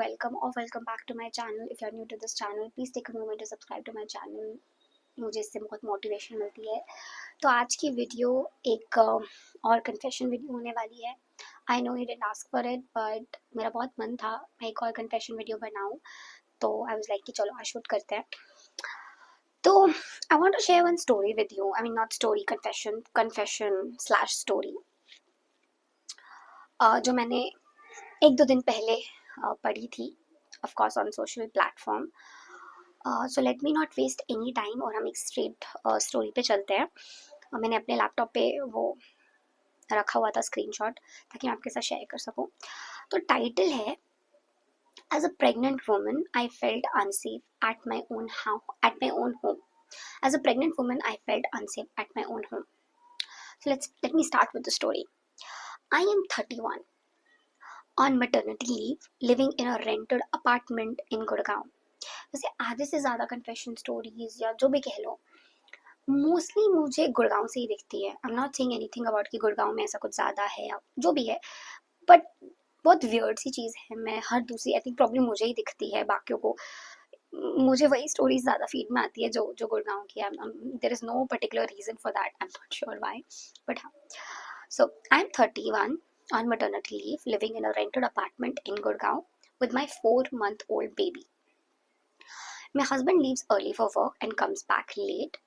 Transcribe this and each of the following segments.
welcome or welcome back to my channel. If you're new to this channel, please take a moment to subscribe to my channel. मुझे इससे बहुत motivation मिलती है. तो आज की वीडियो एक और कन्फेशन वीडियो होने वाली है. I know you didn't ask for it, but मेरा बहुत मन था मैं एक और कन्फेशन वीडियो बनाऊं, तो आई वाज लाइक कि चलो आज शूट करते हैं. तो I want to share one story with you. I mean not story, confession slash story, जो मैंने एक दो दिन पहले पढ़ी थी, of course on social platform. So let me not waste any time और हम एक स्ट्रेट स्टोरी पे चलते हैं. मैंने अपने लैपटॉप पे वो रखा हुआ था स्क्रीनशॉट, ताकि मैं आपके साथ शेयर कर सकूं. तो टाइटल है as a pregnant woman I felt unsafe at my own home. As a pregnant woman I felt unsafe at my own home. So let me start with the story. I am 31, on maternity leave, living in a rented apartment in Gurgaon. वैसे आधे से ज़्यादा confession stories या जो भी कह लो, mostly मुझे गुड़गांव से ही दिखती है. आई am not saying anything about कि गुड़गांव में ऐसा कुछ ज़्यादा है या जो भी है, बट बहुत वियर्ड सी चीज़ है. मैं हर दूसरी आई थिंक प्रॉब्लम मुझे ही दिखती है, बाकियों को मुझे वही स्टोरीज ज़्यादा फीड में आती है जो गुड़गांव की है. There is no particular reason for that, I am not sure why, but हाँ. So I am 31, on maternity leave, living in a rented apartment in Gurgaon with my 4-month-old baby. My husband leaves early for work and comes back late.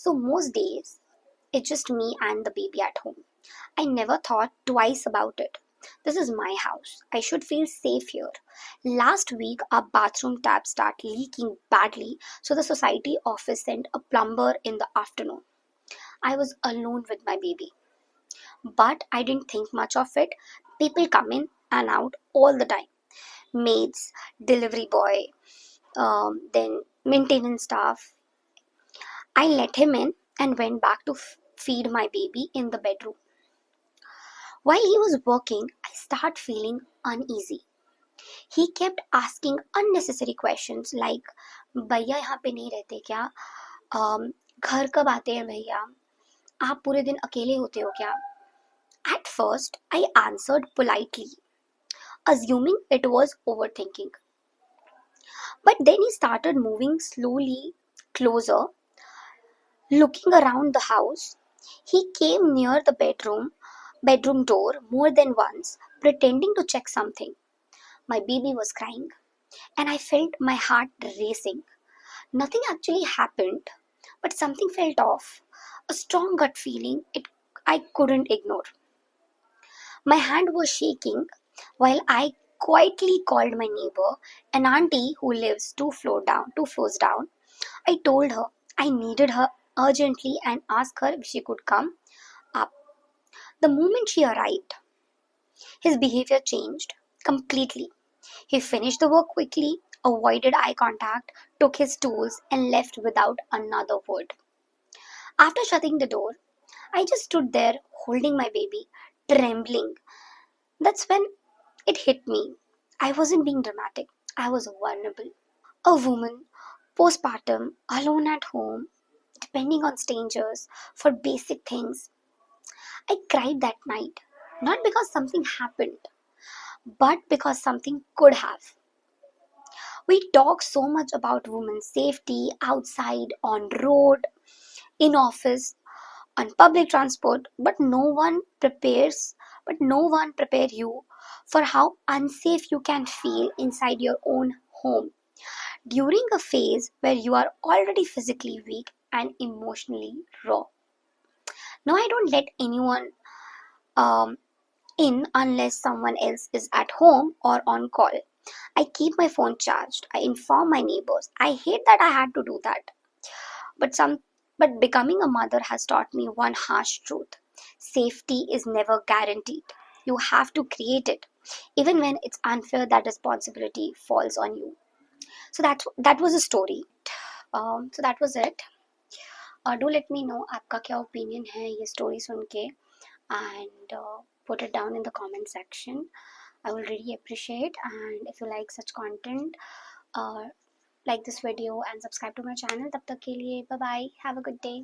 So most days, it's just me and the baby at home. I never thought twice about it. This is my house. I should feel safe here. Last week, our bathroom taps start leaking badly, so the society office sent a plumber in the afternoon. I was alone with my baby. But I didn't think much of it. People come in and out all the time. Maids, delivery boy, then maintenance staff. I let him in and went back to feed my baby in the bedroom. While he was working, I started feeling uneasy. He kept asking unnecessary questions like, भैया यहाँ पे नहीं रहते क्या? घर कब आते हैं भैया? आप पूरे दिन अकेले होते हो क्या? At first, I answered politely, assuming it was overthinking. But then he started moving slowly closer, looking around the house. He came near the bedroom door more than once, pretending to check something. My baby was crying, and I felt my heart racing. Nothing actually happened, but something felt off. A strong gut feeling I couldn't ignore. My hand was shaking while I quietly called my neighbor, an auntie who lives two floors down. I told her I needed her urgently and asked her if she could come up. The moment she arrived, his behavior changed completely. He finished the work quickly, avoided eye contact, took his tools, and left without another word. After shutting the door, I just stood there holding my baby, trembling. That's when it hit me. I wasn't being dramatic. I was vulnerable. A woman, postpartum, alone at home, depending on strangers for basic things. I cried that night, not because something happened, but because something could have. We talk so much about women's safety outside, on road, in office, on public transport, but no one prepare you for how unsafe you can feel inside your own home during a phase where you are already physically weak and emotionally raw. Now I don't let anyone in unless someone else is at home or on call. I keep my phone charged. I inform my neighbors. I hate that I had to do that. But becoming a mother has taught me one harsh truth. Safety is never guaranteed. You have to create it. Even when it's unfair that responsibility falls on you. So that was a story. So that was it. Do let me know आपका क्या opinion है ये story सुन के, and put it down in the comment section. I will really appreciate. And if you like such content, like this video and subscribe to my channel. तब तक के लिए bye bye. Have a good day.